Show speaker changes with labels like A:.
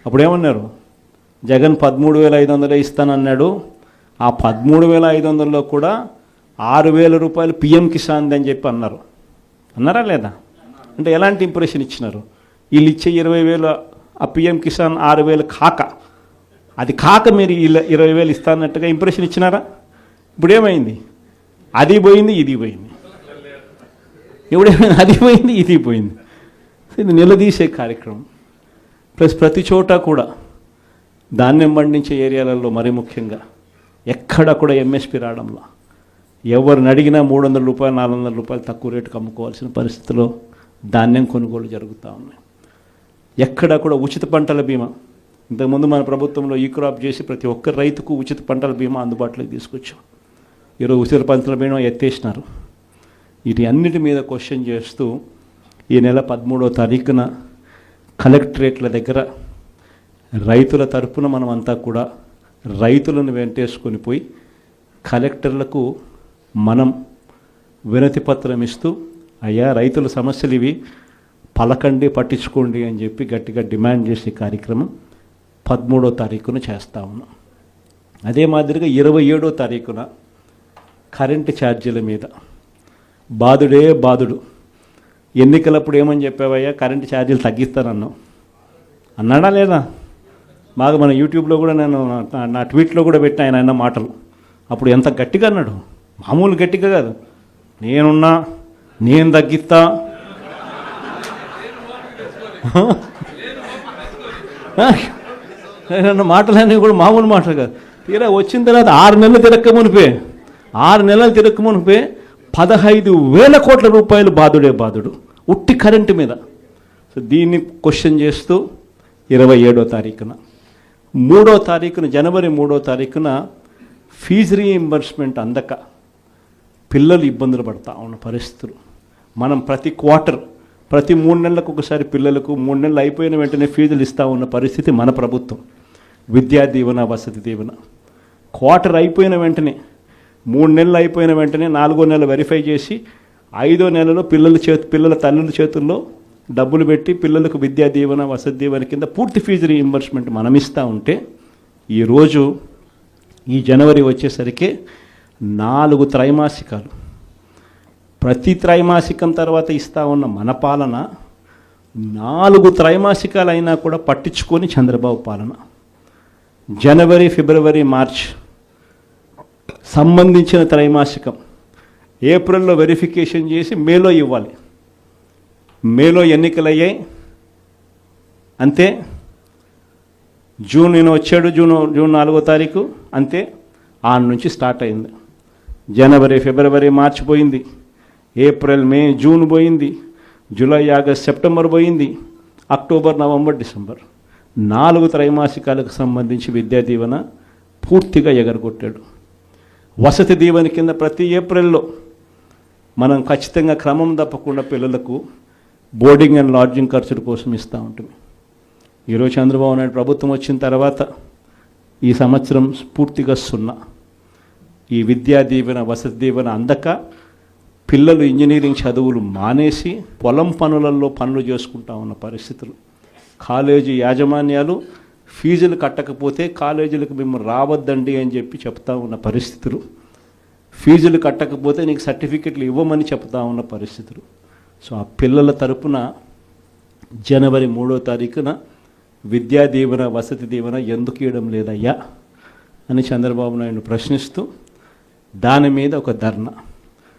A: అప్పుడు ఏమన్నారు, జగన్ 13,500 ఇస్తానన్నాడు, ఆ 13,500లో కూడా 6,000 రూపాయలు పిఎం కిసాన్ అని చెప్పి అన్నారా లేదా? అంటే ఎలాంటి ఇంప్రెషన్ ఇచ్చినారు? వీళ్ళు ఇచ్చే 20,000 ఆ పిఎం కిసాన్ 6,000 కాక, అది కాక మీరు 20,000 ఇస్తానట్టుగా ఇంప్రెషన్ ఇచ్చినారా? ఇప్పుడు ఏమైంది? అది పోయింది, ఇది పోయింది. ఎప్పుడేమైంది? అది పోయింది, ఇది పోయింది. ఇది నిలదీసే కార్యక్రమం. ప్లస్ ప్రతి చోట కూడా ధాన్యం పండించే ఏరియాలలో మరీ ముఖ్యంగా ఎక్కడ కూడా ఎంఎస్పి రావడంలో ఎవరిని అడిగినా 300 రూపాయలు 400 రూపాయలు తక్కువ రేటుకు అమ్ముకోవాల్సిన పరిస్థితిలో ధాన్యం కొనుగోలు జరుగుతూ ఉన్నాయి. ఎక్కడ కూడా ఉచిత పంటల బీమా, ఇంతకుముందు మన ప్రభుత్వంలో ఈ క్రాప్ చేసి ప్రతి ఒక్క రైతుకు ఉచిత పంటల బీమా అందుబాటులోకి తీసుకొచ్చాం. ఈరోజు ఉచిత పంటల బీమా ఎత్తేసినారు. వీటి అన్నిటి మీద క్వశ్చన్ చేస్తూ ఈ నెల 13వ తారీఖున కలెక్టరేట్ల దగ్గర రైతుల తరపున మనమంతా కూడా రైతులను వెంటేసుకొని పోయి కలెక్టర్లకు మనం వినతి పత్రం ఇస్తూ, అయ్యా రైతుల సమస్యలు ఇవి, పలకండి పట్టించుకోండి అని చెప్పి గట్టిగా డిమాండ్ చేసే కార్యక్రమం 13వ తారీఖున చేస్తూ ఉన్నాం. అదే మాదిరిగా 27వ తారీఖున కరెంటు ఛార్జీల మీద బాధుడే బాధుడు. ఎన్నికలప్పుడు ఏమని చెప్పావయ్యా, కరెంటు ఛార్జీలు తగ్గిస్తానన్నావు, అన్నాడా లేదా? బాగా మన యూట్యూబ్లో కూడా నేను నా ట్వీట్లో కూడా పెట్టిన ఆయన అన్న మాటలు. అప్పుడు ఎంత గట్టిగా అన్నాడు, మామూలు గట్టిగా కాదు, నేను తగ్గిస్తా, మాటలన్నీ కూడా మామూలు మాటలు కాదు. తీరా వచ్చిన తర్వాత 6 నెలలు తిరక్కమునిపే 15,000 కోట్ల రూపాయలు బాధుడు ఉట్టి కరెంటు మీద. సో దీన్ని క్వశ్చన్ చేస్తూ 27వ తారీఖున 3వ తారీఖున జనవరి 3వ తారీఖున ఫీజు రీయింబర్స్మెంట్ అందక పిల్లలు ఇబ్బందులు పడతా ఉన్న పరిస్థితులు. మనం ప్రతి క్వార్టర్, ప్రతి 3 నెలలకు ఒకసారి పిల్లలకు 3 నెలలు అయిపోయిన వెంటనే ఫీజులు ఇస్తూ ఉన్న పరిస్థితి మన ప్రభుత్వం. విద్యా దీవెన, వసతి దీవెన క్వార్టర్ అయిపోయిన వెంటనే, 3 నెలలు అయిపోయిన వెంటనే 4వ నెల వెరిఫై చేసి 5వ నెలలో పిల్లల తల్లుల చేతుల్లో డబ్బులు పెట్టి పిల్లలకు విద్యా దీవెన, వసతి దీవెన కింద పూర్తి ఫీజు రీయింబర్స్మెంట్ మనం ఇస్తూ ఉంటే, ఈరోజు ఈ జనవరి వచ్చేసరికి 4 త్రైమాసికాలు, ప్రతి త్రైమాసికం తర్వాత ఇస్తూ ఉన్న మన పాలన 4 త్రైమాసికాలు అయినా కూడా పట్టించుకొని చంద్రబాబు పాలన. జనవరి, ఫిబ్రవరి, మార్చ్ సంబంధించిన త్రైమాసికం ఏప్రిల్లో వెరిఫికేషన్ చేసి మేలో ఇవ్వాలి. మేలో ఎన్నికలు అయ్యాయి అంతే. జూన్ వచ్చాడు, జూన్ 4వ తారీఖు అంతే. ఆ నుంచి స్టార్ట్ అయింది. జనవరి, ఫిబ్రవరి, మార్చ్ పోయింది, ఏప్రిల్, మే, జూన్ పోయింది, జూలై, ఆగస్ట్, సెప్టెంబర్ పోయింది, అక్టోబర్, నవంబర్, డిసెంబర్ 4 త్రైమాసికాలకు సంబంధించి విద్యా దీవెన పూర్తిగా ఎగరగొట్టాడు. వసతి దీవెన కింద ప్రతి ఏప్రిల్లో మనం ఖచ్చితంగా క్రమం తప్పకుండా పిల్లలకు బోర్డింగ్ అండ్ లాడ్జింగ్ ఖర్చుల కోసం ఇస్తూ ఉంటుంది. ఈరోజు చంద్రబాబు నాయుడు ప్రభుత్వం వచ్చిన తర్వాత ఈ సంవత్సరం పూర్తిగా 0. ఈ విద్యా దీవెన, వసతి దీవెన అందక పిల్లలు ఇంజనీరింగ్ చదువులు మానేసి పొలం పనులలో పనులు చేసుకుంటా ఉన్న పరిస్థితులు. కాలేజీ యాజమాన్యాలు ఫీజులు కట్టకపోతే కాలేజీలకు మేము రావద్దండి అని చెప్పి చెప్తా ఉన్న పరిస్థితులు. ఫీజులు కట్టకపోతే నీకు సర్టిఫికెట్లు ఇవ్వమని చెప్తా ఉన్న పరిస్థితులు. సో ఆ పిల్లల తరపున జనవరి 3వ తారీఖున విద్యా దీవెన, వసతి దీవెన ఎందుకు ఇవ్వడం లేదయ్యా అని చంద్రబాబు నాయుడు ప్రశ్నిస్తూ దాని మీద ఒక ధర్నా.